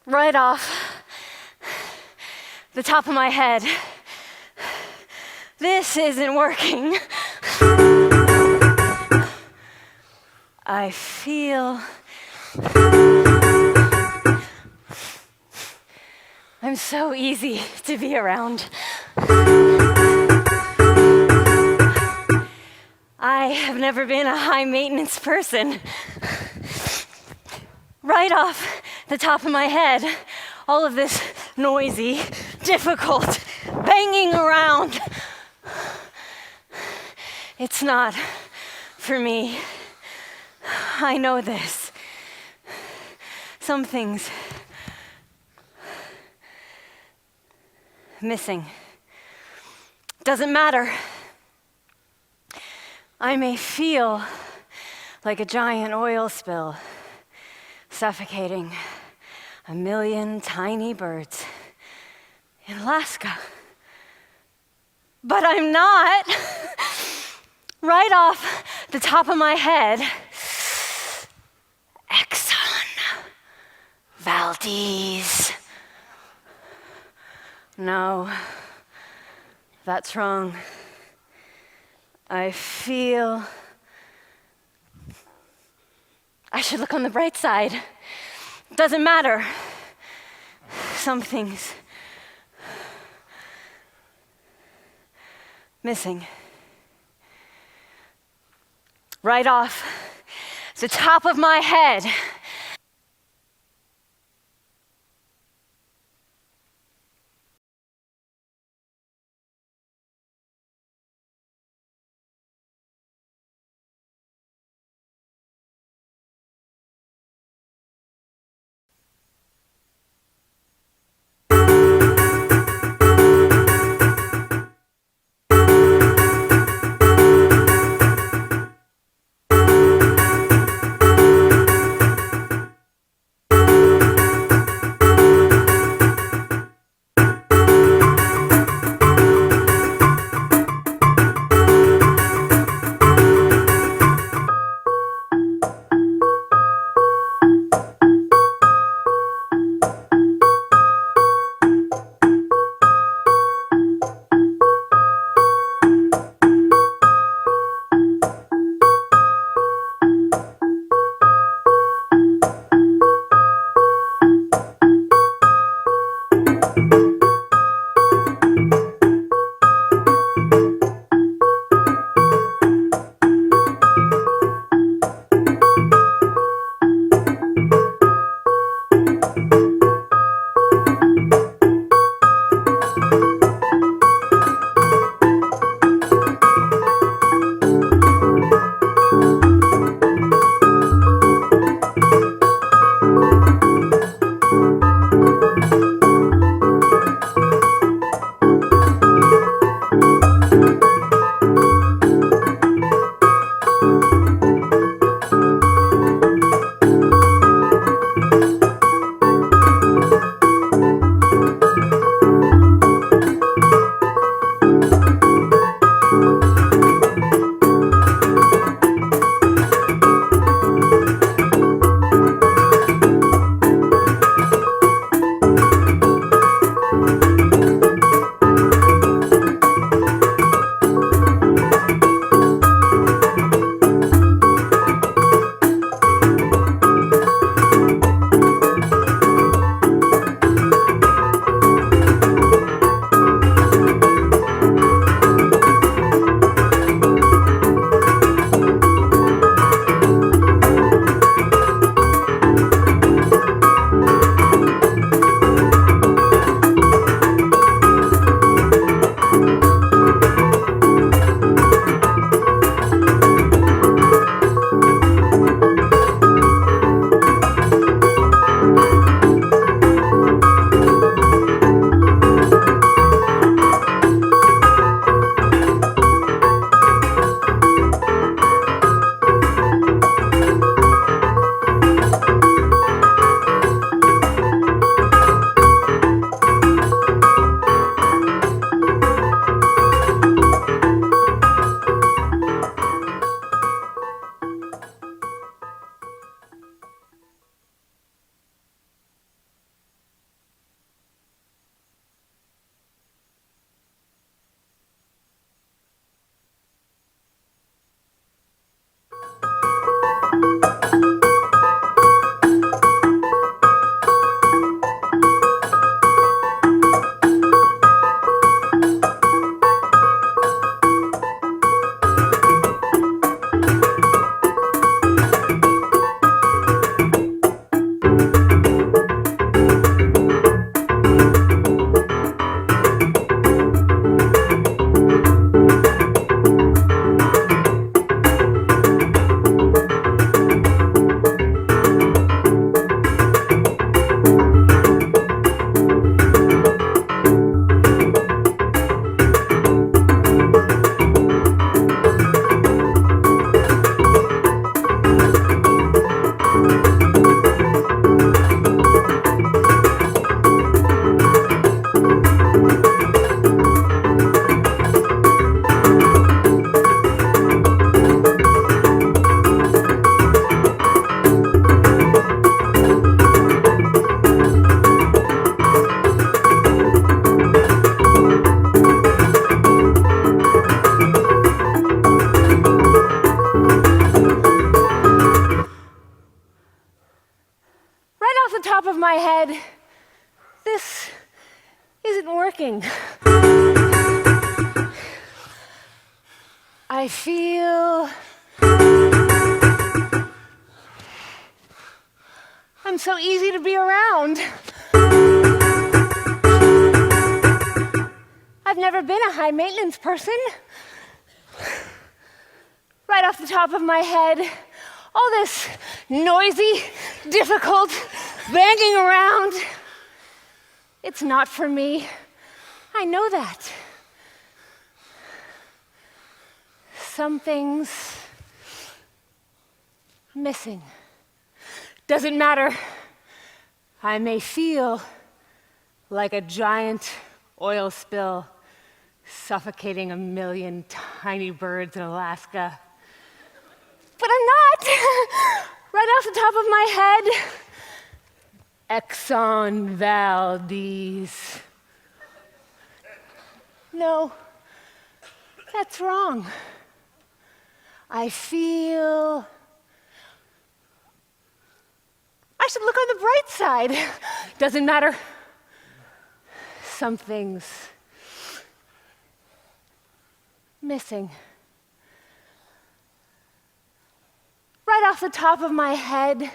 right off the top of my head. This isn't working. I feel I'm so easy to be around. I have never been a high maintenance person. Right off the top of my head, all of this noisy, difficult, banging around. It's not for me. I know this. Some things missing. Doesn't matter. I may feel like a giant oil spill, suffocating a million tiny birds in Alaska. But I'm not. Right off the top of my head, Exxon Valdez. No, that's wrong. I feel I should look on the bright side. Doesn't matter. Some things missing. Right off the top of my head, of my head, this isn't working. I feel I'm so easy to be around. I've never been a high maintenance person. Right off the top of my head, all this noisy, difficult banging around, it's not for me. I know that. Something's missing. Doesn't matter. I may feel like a giant oil spill suffocating a million tiny birds in Alaska. But I'm not. Right off the top of my head, Exxon Valdez. No, that's wrong. I feel I should look on the bright side. Doesn't matter. Something's missing. Right off the top of my head,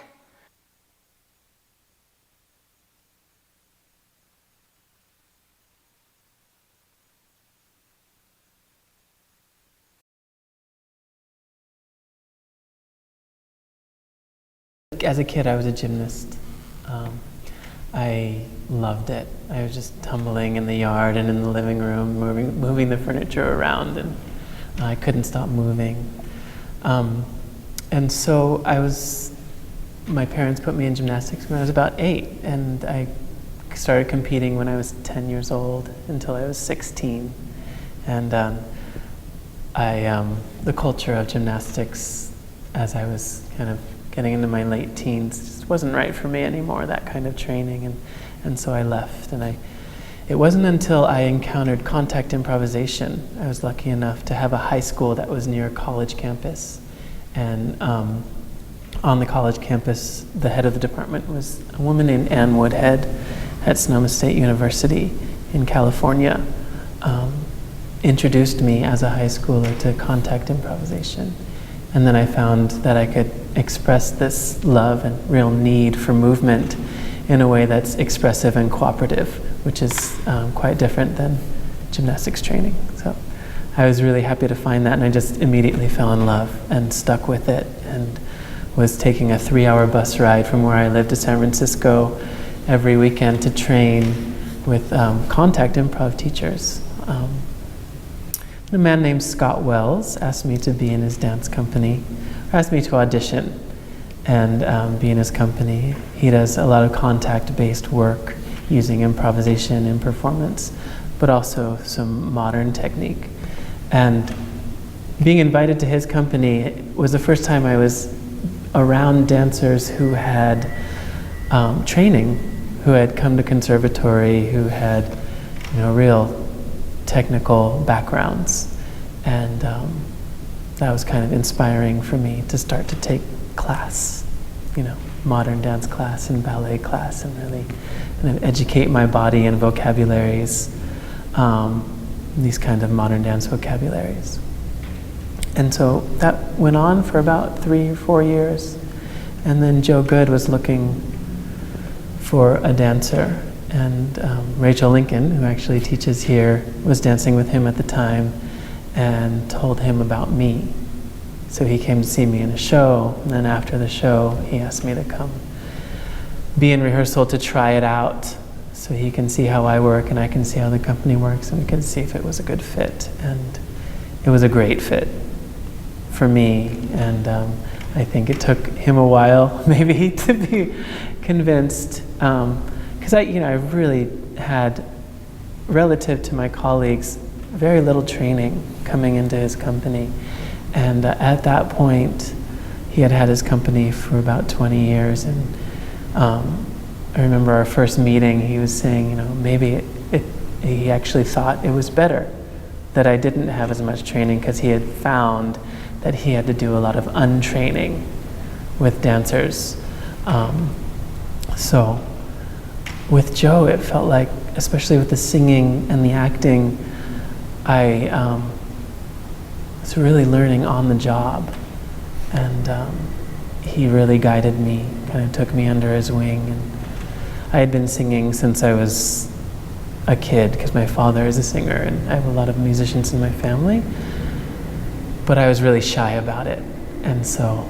as a kid, I was a gymnast. I loved it. I was just tumbling in the yard and in the living room, moving the furniture around, and I couldn't stop moving. And so my parents put me in gymnastics when I was about 8, and I started competing when I was 10 years old until I was 16. And the culture of gymnastics, as I was kind of getting into my late teens, just wasn't right for me anymore, that kind of training, and so I left. And it wasn't until I encountered contact improvisation. I was lucky enough to have a high school that was near a college campus, and on the college campus, the head of the department was a woman named Ann Woodhead at Sonoma State University in California. Introduced me as a high schooler to contact improvisation. And then I found that I could express this love and real need for movement in a way that's expressive and cooperative, which is quite different than gymnastics training. So I was really happy to find that, and I just immediately fell in love and stuck with it, and was taking a 3-hour bus ride from where I lived to San Francisco every weekend to train with contact improv teachers. A man named Scott Wells asked me to be in his dance company, asked me to audition and be in his company. He does a lot of contact-based work using improvisation in performance, but also some modern technique. And being invited to his company was the first time I was around dancers who had training, who had come to conservatory, who had real technical backgrounds, and that was kind of inspiring for me to start to take class, modern dance class and ballet class, and really kind of educate my body and vocabularies, these kind of modern dance vocabularies. And so that went on for about 3 or 4 years, and then Joe Goode was looking for a dancer. And Rachael Lincoln, who actually teaches here, was dancing with him at the time and told him about me. So he came to see me in a show, and then after the show, he asked me to come be in rehearsal to try it out so he can see how I work and I can see how the company works, and we can see if it was a good fit. And it was a great fit for me, and I think it took him a while maybe to be convinced. Because I really had, relative to my colleagues, very little training coming into his company. And at that point, he had had his company for about 20 years. And I remember our first meeting, he was saying, maybe he actually thought it was better that I didn't have as much training, because he had found that he had to do a lot of untraining with dancers. So with Joe, it felt like, especially with the singing and the acting, I was really learning on the job. And he really guided me, kind of took me under his wing. And I had been singing since I was a kid, because my father is a singer, and I have a lot of musicians in my family. But I was really shy about it. And so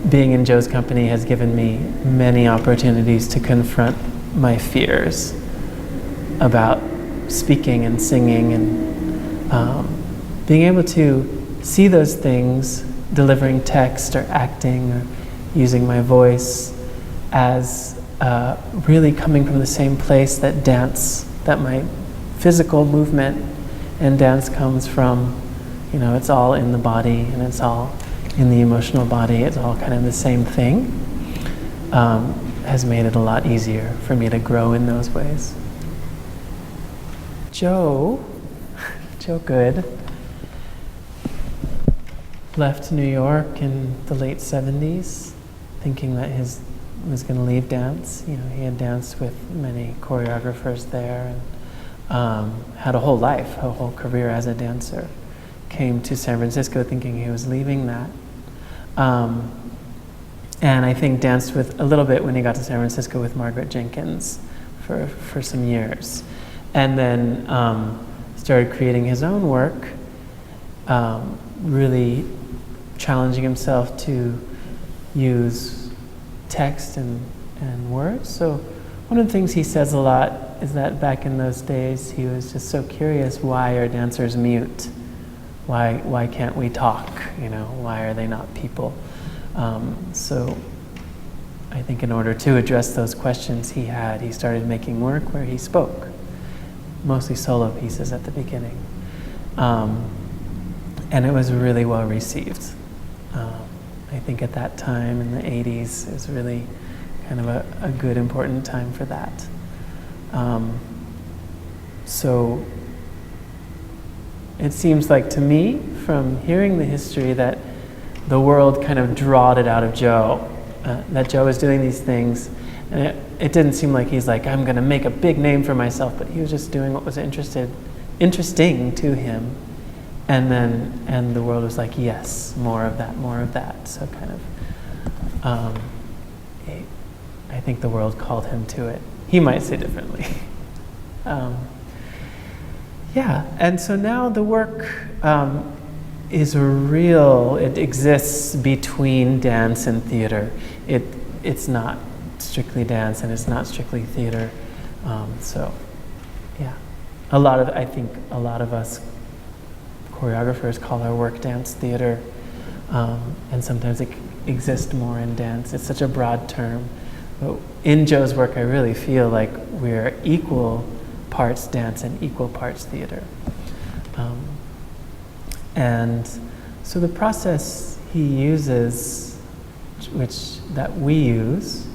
being in Joe's company has given me many opportunities to confront my fears about speaking and singing, and being able to see those things, delivering text or acting or using my voice, as really coming from the same place that dance, that my physical movement and dance comes from. You know, it's all in the body and it's all in the emotional body. It's all kind of the same thing. Has made it a lot easier for me to grow in those ways. Joe Goode, left New York in the late 70s, thinking that he was going to leave dance. You know, he had danced with many choreographers there, and had a whole life, a whole career as a dancer. Came to San Francisco thinking he was leaving that. And I think danced with a little bit when he got to San Francisco with Margaret Jenkins for some years. And then started creating his own work, really challenging himself to use text and words. So one of the things he says a lot is that back in those days he was just so curious, why are dancers mute? Why can't we talk? You know, why are they not people? So I think in order to address those questions he started making work where he spoke, mostly solo pieces at the beginning. And it was really well received. I think at that time in the 80s, it was really kind of a good, important time for that. So it seems like to me, from hearing the history, that the world kind of drawed it out of Joe, that Joe was doing these things, and it didn't seem like he's like, I'm going to make a big name for myself, but he was just doing what was interesting to him, and the world was like, yes, more of that. So kind of, I think the world called him to it. He might say differently. Yeah, and so now the work it exists between dance and theater. It's not strictly dance and it's not strictly theater. So, yeah, I think a lot of us choreographers call our work dance theater, and sometimes it exists more in dance. It's such a broad term. But in Joe's work, I really feel like we're equal parts dance and equal parts theater. And so the process he uses, that we use,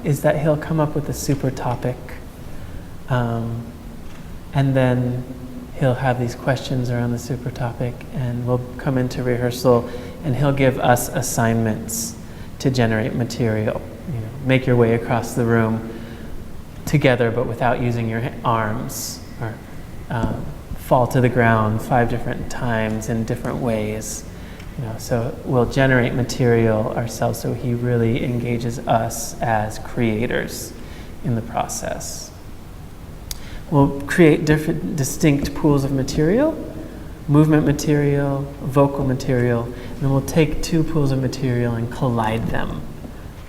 is that he'll come up with a super topic, and then he'll have these questions around the super topic, and we'll come into rehearsal, and he'll give us assignments to generate material. You know, make your way across the room together, but without using your arms, or fall to the ground 5 different times in different ways. You know, so we'll generate material ourselves, so he really engages us as creators in the process. We'll create different distinct pools of material, movement material, vocal material, and then we'll take 2 pools of material and collide them.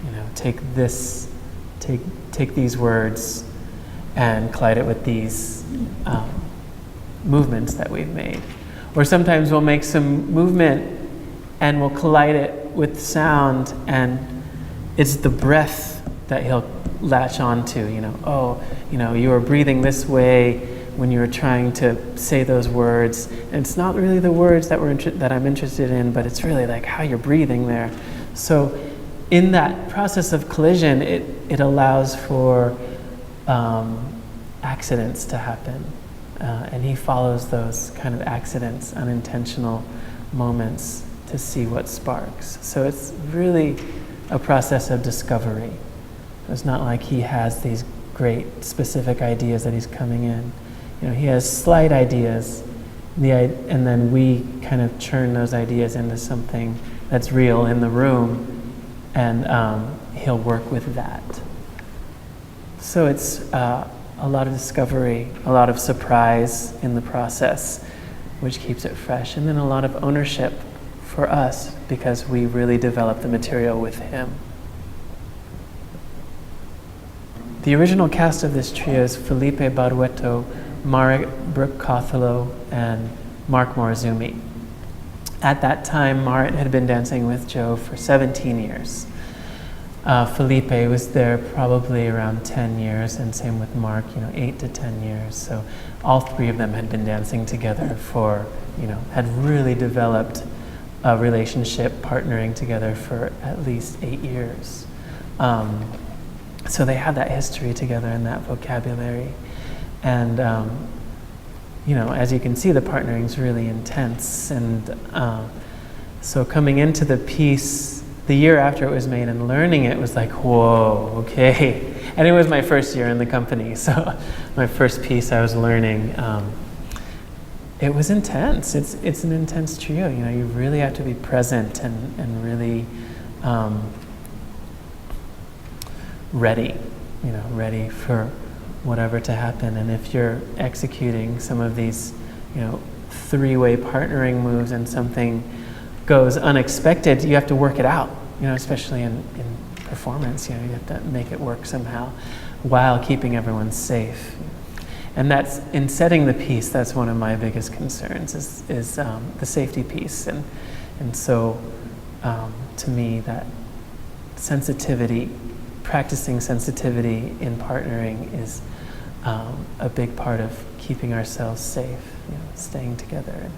You know, take these words and collide it with these movements that we've made. Or sometimes we'll make some movement and we'll collide it with sound, and it's the breath that he'll latch onto. You know, oh, you know, you were breathing this way when you were trying to say those words, and it's not really the words that I'm interested in, but it's really like how you're breathing there. So in that process of collision, it allows for accidents to happen, and he follows those kind of accidents, unintentional moments, to see what sparks. So it's really a process of discovery, It's not like he has these great specific ideas that he's coming in. He has slight ideas, and then we kind of churn those ideas into something that's real in the room, and he'll work with that. So it's a lot of discovery, a lot of surprise in the process, which keeps it fresh, and then a lot of ownership for us because we really developed the material with him. The original cast of this trio is Felipe Barrueto, Marek Brooke-Cothelo, and Mark Morizumi. At that time, Marit had been dancing with Joe for 17 years. Felipe was there probably around 10 years, and same with Mark, 8 to 10 years. So all three of them had been dancing together for, had really developed a relationship, partnering together for at least 8 years. So they had that history together and that vocabulary. And, as you can see, the partnering is really intense. And so coming into the piece, the year after it was made and learning it was like, whoa, okay. And it was my first year in the company, so my first piece I was learning. It was intense. It's an intense trio. You really have to be present and really ready, ready for whatever to happen. And if you're executing some of these, three-way partnering moves and something goes unexpected, you have to work it out, especially in performance. You have to make it work somehow while keeping everyone safe. And that's, in setting the piece, that's one of my biggest concerns is the safety piece. And so to me, that sensitivity, practicing sensitivity in partnering is a big part of keeping ourselves safe, staying together.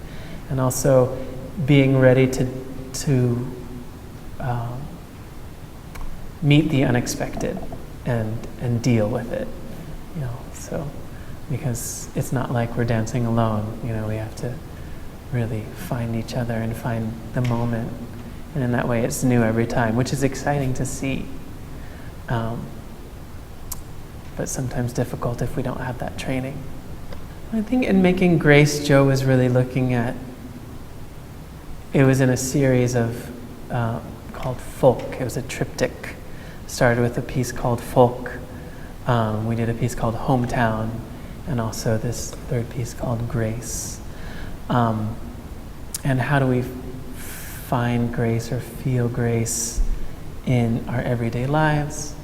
And also being ready to meet the unexpected and deal with it, so because it's not like we're dancing alone, we have to really find each other and find the moment, and in that way it's new every time, which is exciting to see, but sometimes difficult if we don't have that training. I think in making Grace, Joe was really looking at, it was in a series of called Folk. It was a triptych. Started with a piece called Folk. We did a piece called Hometown, and also this third piece called Grace. And how do we find grace or feel grace in our everyday lives,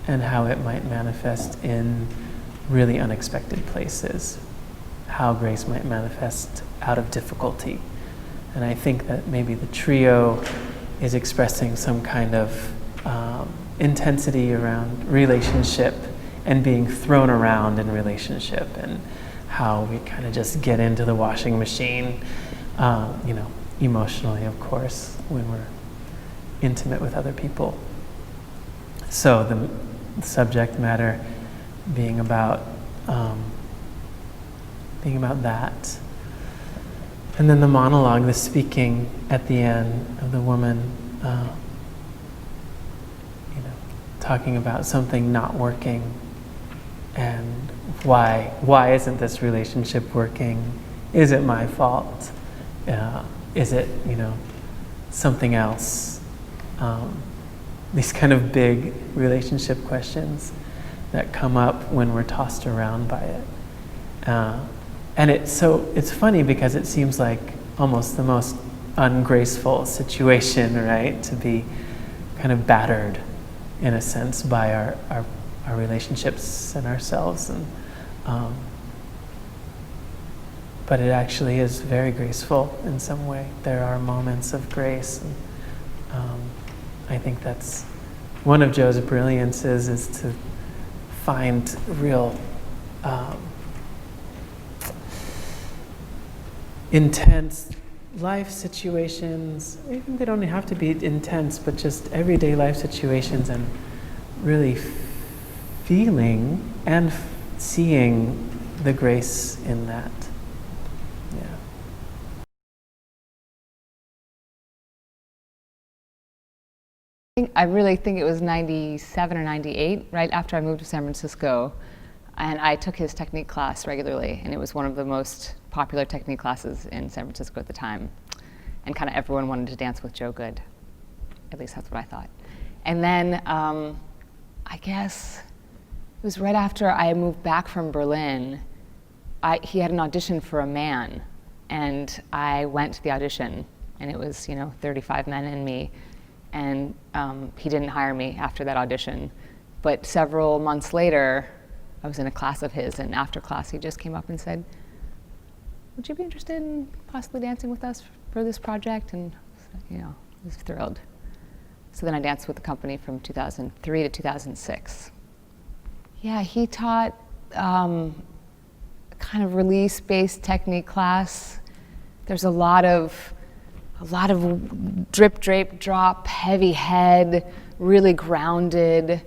and how it might manifest in really unexpected places, how grace might manifest out of difficulty. And I think that maybe the trio is expressing some kind of intensity around relationship and being thrown around in relationship, and how we kind of just get into the washing machine, emotionally, of course, when we're intimate with other people. So the subject matter being about that. And then the monologue, the speaking at the end of the woman, talking about something not working, and why isn't this relationship working? Is it my fault? Is it, something else? These kind of big relationship questions that come up when we're tossed around by it. And it's funny because it seems like almost the most ungraceful situation, right? To be kind of battered, in a sense, by our relationships and ourselves. And but it actually is very graceful in some way. There are moments of grace. And, I think that's one of Joe's brilliances, is to find real intense life situations. Even they don't have to be intense, but just everyday life situations, and really feeling and seeing the grace in that. Yeah. I really think it was 97 or 98, right after I moved to San Francisco. And I took his technique class regularly, and it was one of the most popular technique classes in San Francisco at the time. And kind of everyone wanted to dance with Joe Goode. At least that's what I thought. And then I guess it was right after I moved back from Berlin. He had an audition for a man, and I went to the audition, and it was 35 men and me. And he didn't hire me after that audition. But several months later, I was in a class of his, and after class he just came up and said, "Would you be interested in possibly dancing with us for this project?" And I was thrilled. So then I danced with the company from 2003 to 2006. Yeah, he taught kind of release-based technique class. There's a lot of drip, drape, drop, heavy head, really grounded.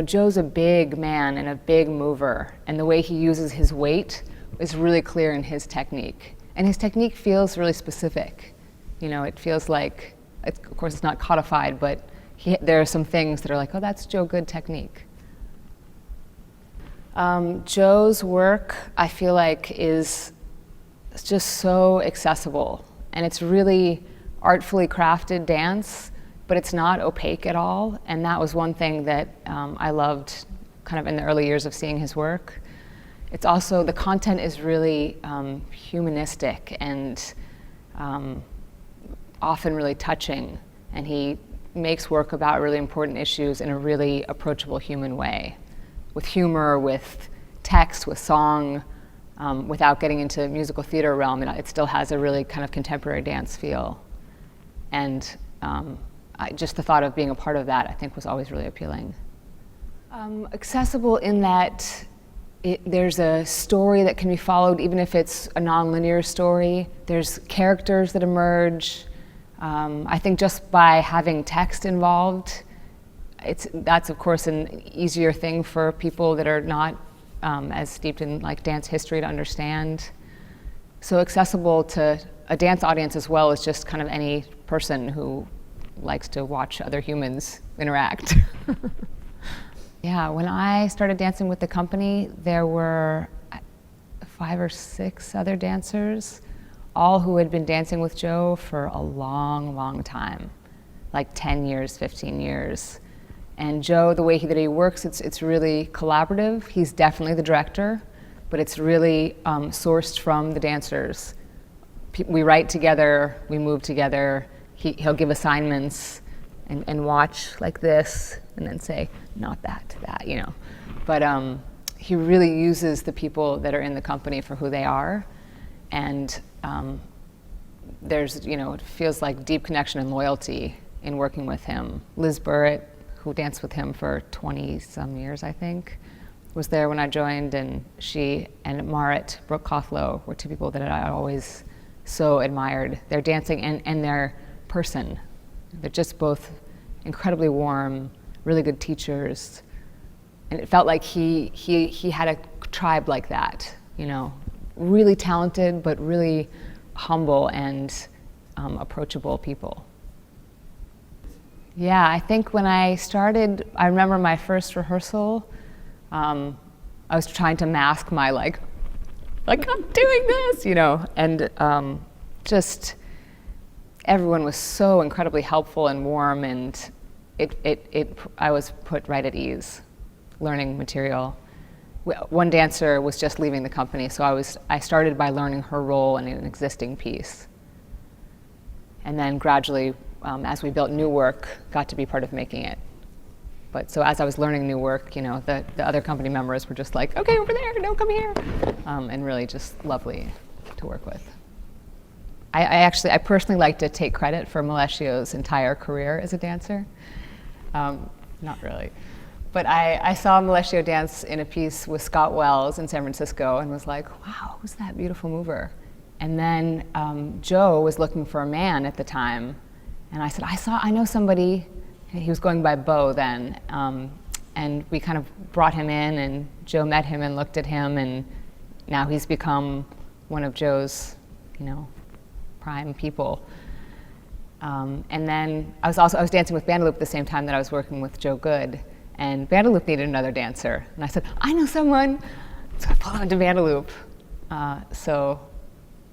Joe's a big man and a big mover, and the way he uses his weight is really clear in his technique. And his technique feels really specific. It feels like, of course it's not codified, but there are some things that are like, oh, that's Joe Goode technique. Joe's work, I feel like, is just so accessible, and it's really artfully crafted dance, but it's not opaque at all, and that was one thing that I loved kind of in the early years of seeing his work. It's also, the content is really humanistic and often really touching, and he makes work about really important issues in a really approachable human way, with humor, with text, with song, without getting into musical theater realm. It still has a really kind of contemporary dance feel. And just the thought of being a part of that, I think, was always really appealing. Accessible in that there's a story that can be followed, even if it's a non-linear story. There's characters that emerge. I think just by having text involved, that's of course an easier thing for people that are not as steeped in dance history to understand. So accessible to a dance audience as well as just kind of any person who likes to watch other humans interact. Yeah, when I started dancing with the company, there were 5 or 6 other dancers, all who had been dancing with Joe for a long, long time, like 10 years, 15 years. And Joe, the way that he works, it's really collaborative. He's definitely the director, but it's really sourced from the dancers. We write together, we move together. He'll give assignments and watch like this, and then say, not that, that, But he really uses the people that are in the company for who they are. And there's, it feels like deep connection and loyalty in working with him. Liz Burrett, who danced with him for 20-some years, I think, was there when I joined, and she and Marit Brooke-Kothlow were 2 people that I always so admired. Their dancing and their person. They're just both incredibly warm, really good teachers. And it felt like he had a tribe like that, really talented, but really humble and approachable people. Yeah, I think when I started, I remember my first rehearsal, I was trying to mask my like I'm doing this, and just everyone was so incredibly helpful and warm, and I was put right at ease, learning material. One dancer was just leaving the company, so I started by learning her role in an existing piece. And then gradually, as we built new work, got to be part of making it. But so as I was learning new work, the other company members were just like, okay, over there, no, come here. And really just lovely to work with. I personally like to take credit for Melecio's entire career as a dancer. Not really. But I saw Melecio dance in a piece with Scott Wells in San Francisco and was like, wow, who's that beautiful mover? And then Joe was looking for a man at the time. And I said, I know somebody. He was going by Bo then. And we kind of brought him in, and Joe met him and looked at him, and now he's become one of Joe's, prime people. And then I was dancing with Bandaloop at the same time that I was working with Joe Goode, and Bandaloop needed another dancer. And I said, I know someone, so I pulled on to Bandaloop. So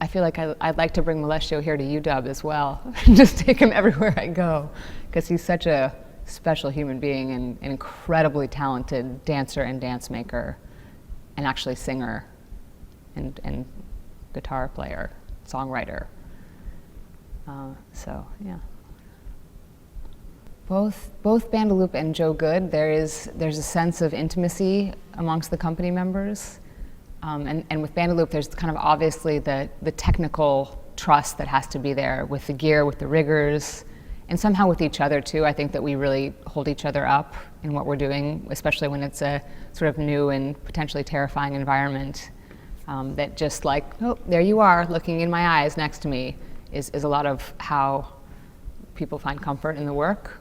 I feel like I'd like to bring Melecio here to UW as well, and just take him everywhere I go, because he's such a special human being and an incredibly talented dancer and dance maker, and actually singer and guitar player, songwriter. So yeah. Both Bandaloop and Joe Goode, there's a sense of intimacy amongst the company members. And with Bandaloop, there's kind of obviously the technical trust that has to be there with the gear, with the riggers, and somehow with each other too. I think that we really hold each other up in what we're doing, especially when it's a sort of new and potentially terrifying environment. That just like, oh, there you are, looking in my eyes next to me, is a lot of how people find comfort in the work,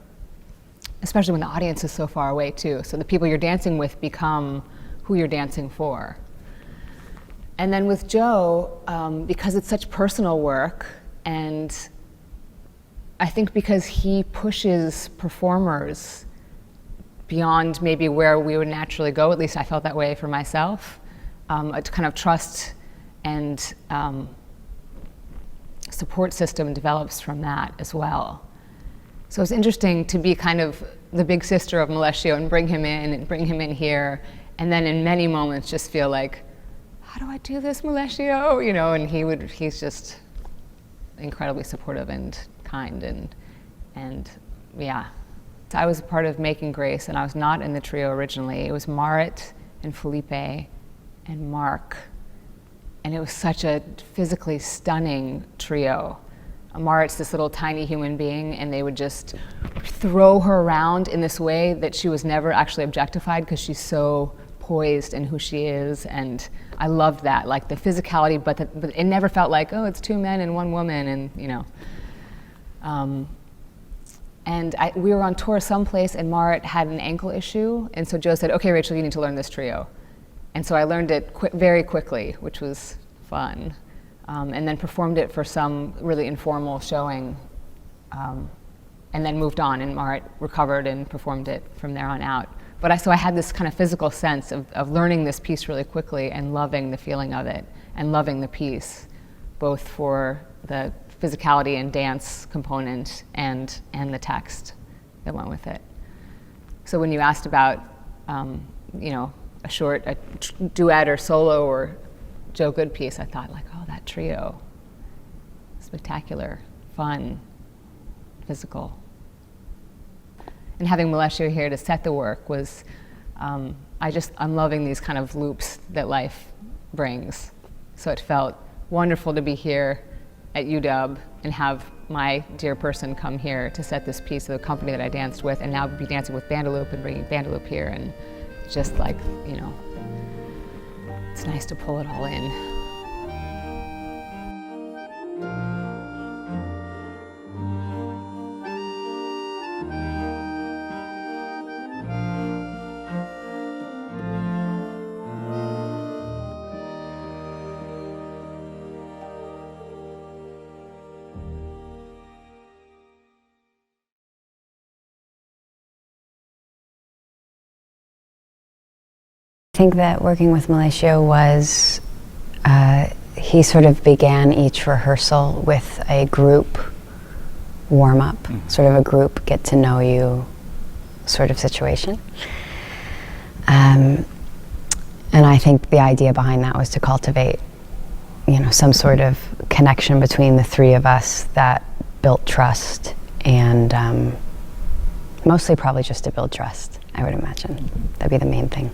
especially when the audience is so far away too. So the people you're dancing with become who you're dancing for. And then with Joe, because it's such personal work, and I think because he pushes performers beyond maybe where we would naturally go, at least I felt that way for myself, a kind of trust and support system develops from that as well. So it's interesting to be kind of the big sister of Melecio and bring him in here, and then in many moments just feel like, how do I do this, Melecio? You know, and he's just incredibly supportive and kind, and yeah. So I was a part of Making Grace, and I was not in the trio originally. It was Marit and Felipe and Mark, and it was such a physically stunning trio. Marit's this little tiny human being, and they would just throw her around in this way that she was never actually objectified because she's so poised in who she is, and I loved that, like the physicality, but it never felt like, oh, it's two men and one woman, and you know. And we were on tour someplace, and Marit had an ankle issue, and so Joe said, okay, Rachel, you need to learn this trio. And so I learned it very quickly, which was fun. And then performed it for some really informal showing, and then moved on, and Marit recovered and performed it from there on out. But so I had this kind of physical sense of learning this piece really quickly and loving the feeling of it and loving the piece, both for the physicality and dance component and the text that went with it. So when you asked about, you know, a duet or solo or Joe Goode piece, I thought like, oh, that trio, spectacular, fun, physical. And having Melecio here to set the work was, I'm loving these kind of loops that life brings. So it felt wonderful to be here at UW and have my dear person come here to set this piece of the company that I danced with, and now be dancing with Bandaloop and bringing Bandaloop here, and just like, you know, it's nice to pull it all in. I think that working with Melecio was, he sort of began each rehearsal with a group warm-up, sort of a group get to know you sort of situation. And I think the idea behind that was to cultivate, you know, some sort of connection between the three of us that built trust, and mostly probably just to build trust, I would imagine. That'd be the main thing.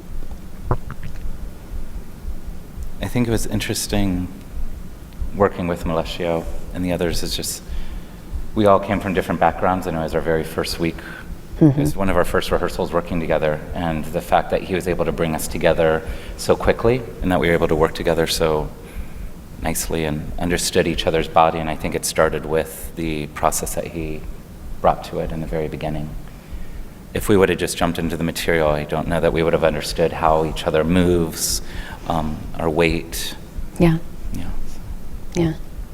I think it was interesting working with Melecio and the others. Is just, we all came from different backgrounds, and it was our very first week. It was one of our first rehearsals working together, and the fact that he was able to bring us together so quickly, and that we were able to work together so nicely and understood each other's body, and I think it started with the process that he brought to it in the very beginning. If we would have just jumped into the material, I don't know that we would have understood how each other moves, our weight. Yeah. Yeah. Yeah.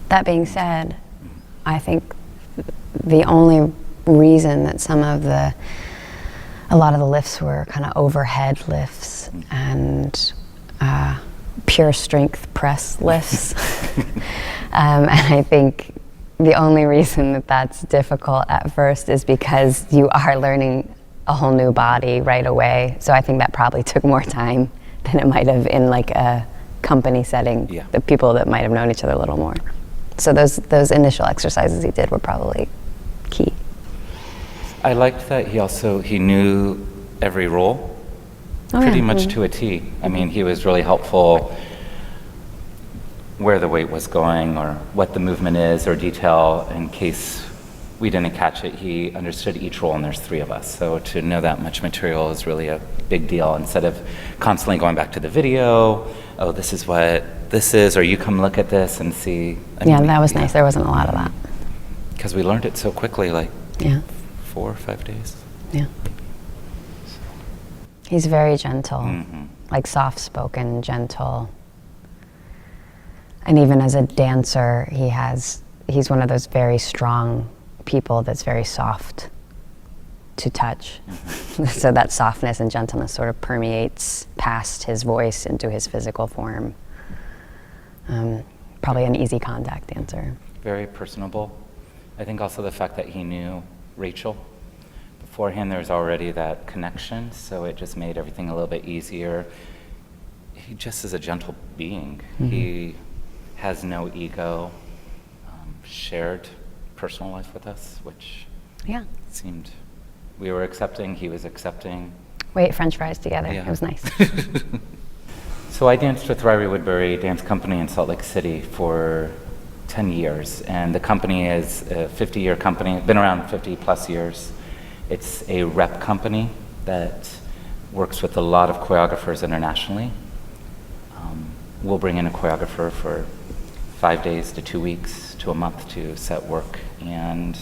That being said, I think the only reason that a lot of the lifts were kind of overhead lifts and pure strength press lifts. And I think the only reason that that's difficult at first is because you are learning a whole new body right away. So I think that probably took more time than it might have in like a company setting. Yeah. The people that might have known each other a little more. So those initial exercises he did were probably key. I liked that he knew every role pretty much to a T. I mean, he was really helpful where the weight was going or what the movement is or detail in case we didn't catch it. He understood each role, and there's 3 of us. So to know that much material is really a big deal instead of constantly going back to the video. Oh, this is what this is, or you come look at this and see. That was nice. There wasn't a lot of that. Because we learned it so quickly, like 4 or 5 days. Yeah. He's very gentle, like soft-spoken, gentle. And even as a dancer, he's one of those very strong people that's very soft to touch. So that softness and gentleness sort of permeates past his voice into his physical form. Probably an easy contact dancer. Very personable. I think also the fact that he knew Rachael. Beforehand, there was already that connection, so it just made everything a little bit easier. He just is a gentle being. He has no ego, shared personal life with us, which seemed, we were accepting, he was accepting. We ate French fries together. Yeah. It was nice. So I danced with Ryrie Woodbury Dance Company in Salt Lake City for 10 years, and the company is a 50-year company, been around 50 plus years. It's a rep company that works with a lot of choreographers internationally. We'll bring in a choreographer for 5 days to 2 weeks to a month to set work, and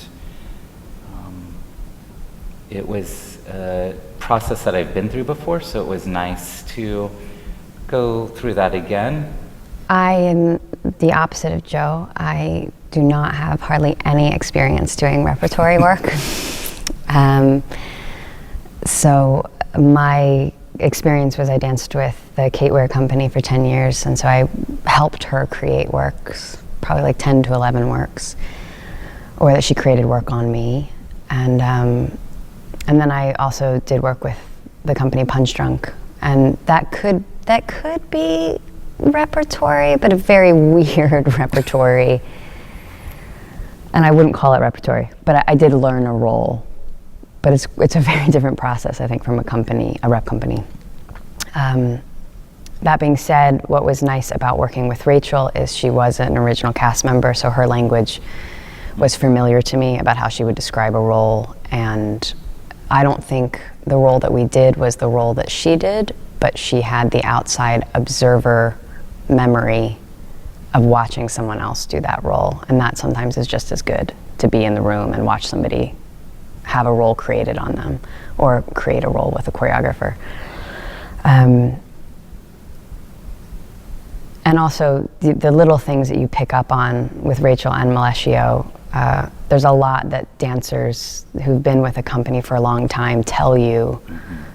it was a process that I've been through before, so it was nice to go through that again. I am the opposite of Joe. I do not have hardly any experience doing repertory work. So my experience was I danced with the Kate Ware Company for 10 years, and so I helped her create works, probably like 10 to 11 works, or that she created work on me. And then I also did work with the company Punch Drunk, and that could be repertory, but a very weird repertory. And I wouldn't call it repertory, but I did learn a role. But it's a very different process, I think, from a rep company. That being said, what was nice about working with Rachael is she was an original cast member, so her language was familiar to me about how she would describe a role. And I don't think the role that we did was the role that she did, but she had the outside observer memory of watching someone else do that role. And that sometimes is just as good, to be in the room and watch somebody have a role created on them, or create a role with a choreographer. And also the little things that you pick up on with Rachael and Melecio, there's a lot that dancers who've been with a company for a long time tell you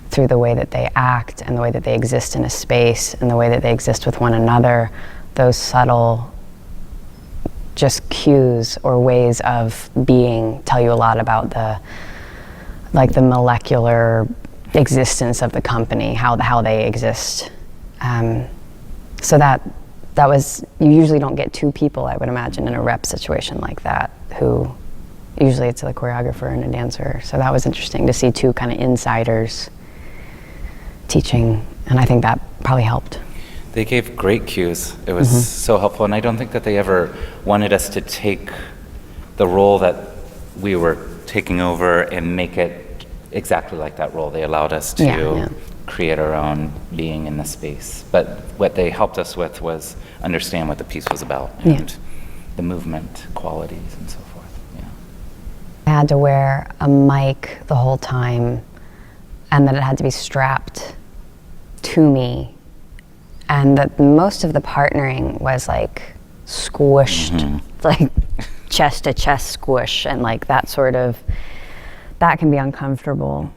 through the way that they act and the way that they exist in a space and the way that they exist with one another. Those subtle just cues or ways of being tell you a lot about the molecular existence of the company, how they exist. So that was, you usually don't get 2 people, I would imagine, in a rep situation like that, who usually it's a choreographer and a dancer. So that was interesting to see 2 kind of insiders teaching, and I think that probably helped. They gave great cues. It was so helpful, and I don't think that they ever wanted us to take the role that we were taking over and make it exactly like that role. They allowed us to create our own being in the space. But what they helped us with was understand what the piece was about and the movement qualities and so forth. Yeah. I had to wear a mic the whole time, and that it had to be strapped to me. And that most of the partnering was like squished, like chest to chest squish and like that sort of, that can be uncomfortable.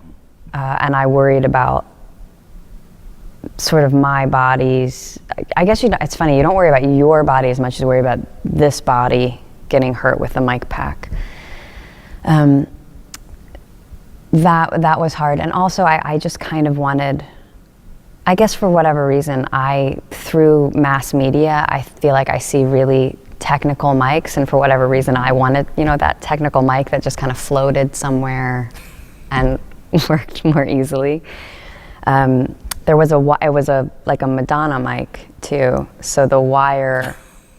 And I worried about sort of my body's, I guess it's funny, you don't worry about your body as much as you worry about this body getting hurt with the mic pack. That was hard. And also I just kind of wanted, I guess for whatever reason, through mass media, I feel like I see really technical mics, and for whatever reason I wanted, that technical mic that just kind of floated somewhere and worked more easily. It was like a Madonna mic too, so the wire,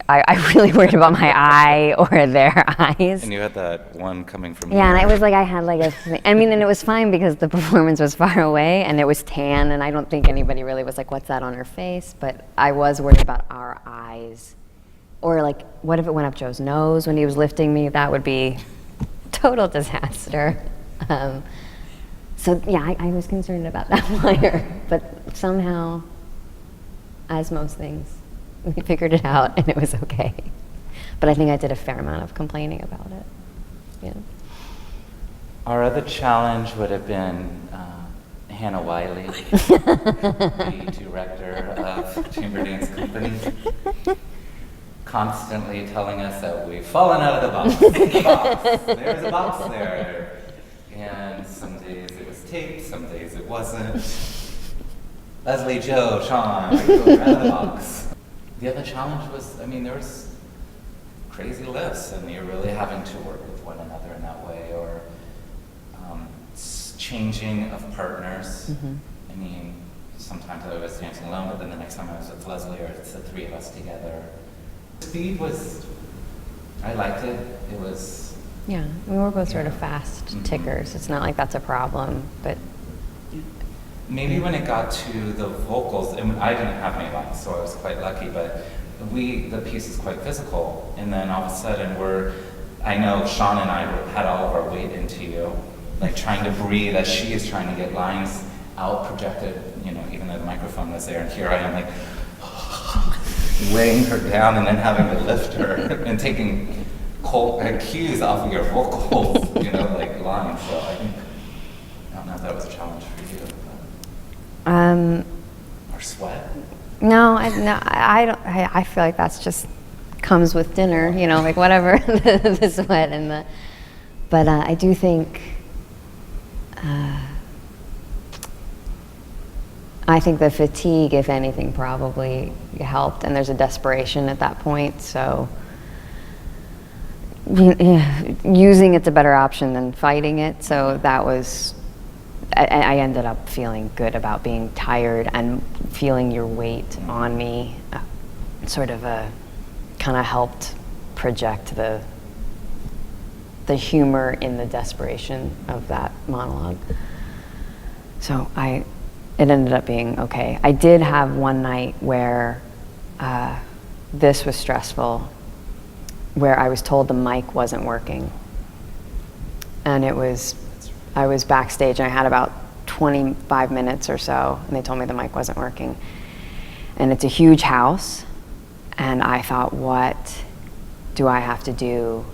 I really worried about my eye or their eyes. And you had that one coming from Yeah, and it was like I had like and it was fine because the performance was far away and it was tan, and I don't think anybody really was like, what's that on her face? But I was worried about our eyes. Or like, what if it went up Joe's nose when he was lifting me? That would be total disaster. So yeah, I was concerned about that wire, but somehow, as most things, we figured it out and it was okay. But I think I did a fair amount of complaining about it. Yeah. Our other challenge would have been Hannah Wiley, the director of Chamber Dance Company, constantly telling us that we've fallen out of the box. There's a box there. And some days it was taped, some days it wasn't. Leslie, Joe, Sean, we're out of the box. The other challenge was, there was crazy lifts, and you're really having to work with one another in that way, or changing of partners. Mm-hmm. Sometimes I was dancing alone, but then the next time I was with Leslie, or it's the three of us together. Speed was, I liked it. It was... Yeah, we were both sort of fast tickers. It's not like that's a problem, but... Maybe when it got to the vocals, and I didn't have any lines, so I was quite lucky, but the piece is quite physical, and then all of a sudden I know Sean and I had all of our weight into you, like trying to breathe as she is trying to get lines out projected, even though the microphone was there, and here I am like, weighing her down and then having to lift her and taking cues off of your vocals, like lines. So I don't know if that was a challenge for you. Or sweat? No, I don't. I feel like that's just comes with dinner, like whatever, the sweat and the. But I do think. I think the fatigue, if anything, probably helped, and there's a desperation at that point. So using it's a better option than fighting it. So that was. I ended up feeling good about being tired and feeling your weight on me. Sort of kind of helped project the humor in the desperation of that monologue. So it ended up being okay. I did have one night where this was stressful, where I was told the mic wasn't working. And I was backstage and I had about 25 minutes or so, and they told me the mic wasn't working. And it's a huge house, and I thought, what do I have to do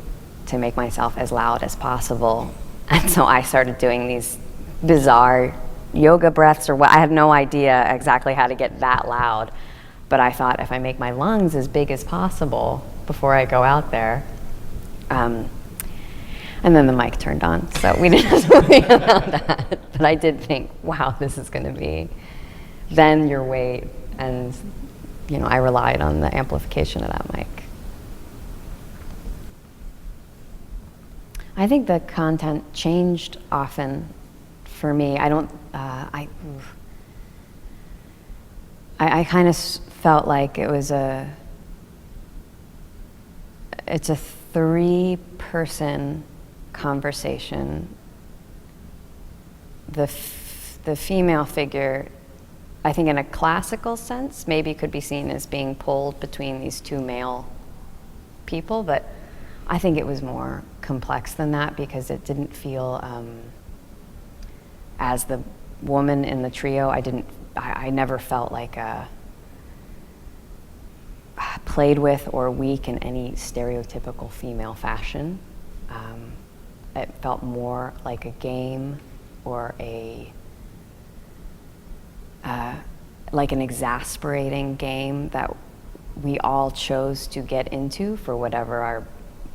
to make myself as loud as possible? And so I started doing these bizarre yoga breaths, or I had no idea exactly how to get that loud. But I thought if I make my lungs as big as possible before I go out there, and then the mic turned on, so we didn't have to worry about that. But I did think, wow, this is going to be then your weight. And, I relied on the amplification of that mic. I think the content changed often for me. I kind of felt like it's a 3-person conversation. The female figure, I think in a classical sense, maybe could be seen as being pulled between these two male people, but I think it was more complex than that because it didn't feel, as the woman in the trio, I never felt like played with or weak in any stereotypical female fashion. It felt more like a game or like an exasperating game that we all chose to get into for whatever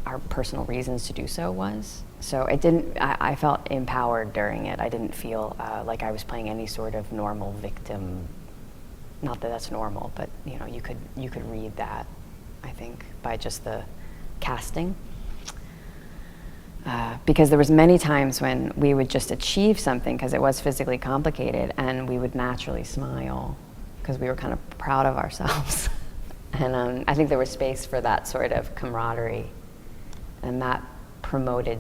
our personal reasons to do so was. So it didn't, I felt empowered during it. I didn't feel like I was playing any sort of normal victim. Not that that's normal, but you know, you could read that, I think, by just the casting. Because there was many times when we would just achieve something because it was physically complicated, and we would naturally smile because we were kind of proud of ourselves. And I think there was space for that sort of camaraderie, and that promoted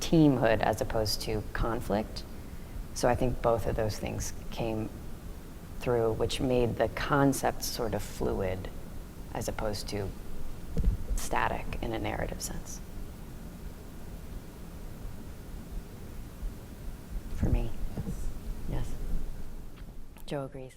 teamhood as opposed to conflict. So I think both of those things came through, which made the concept sort of fluid as opposed to static in a narrative sense. For me. Yes. Joe agrees.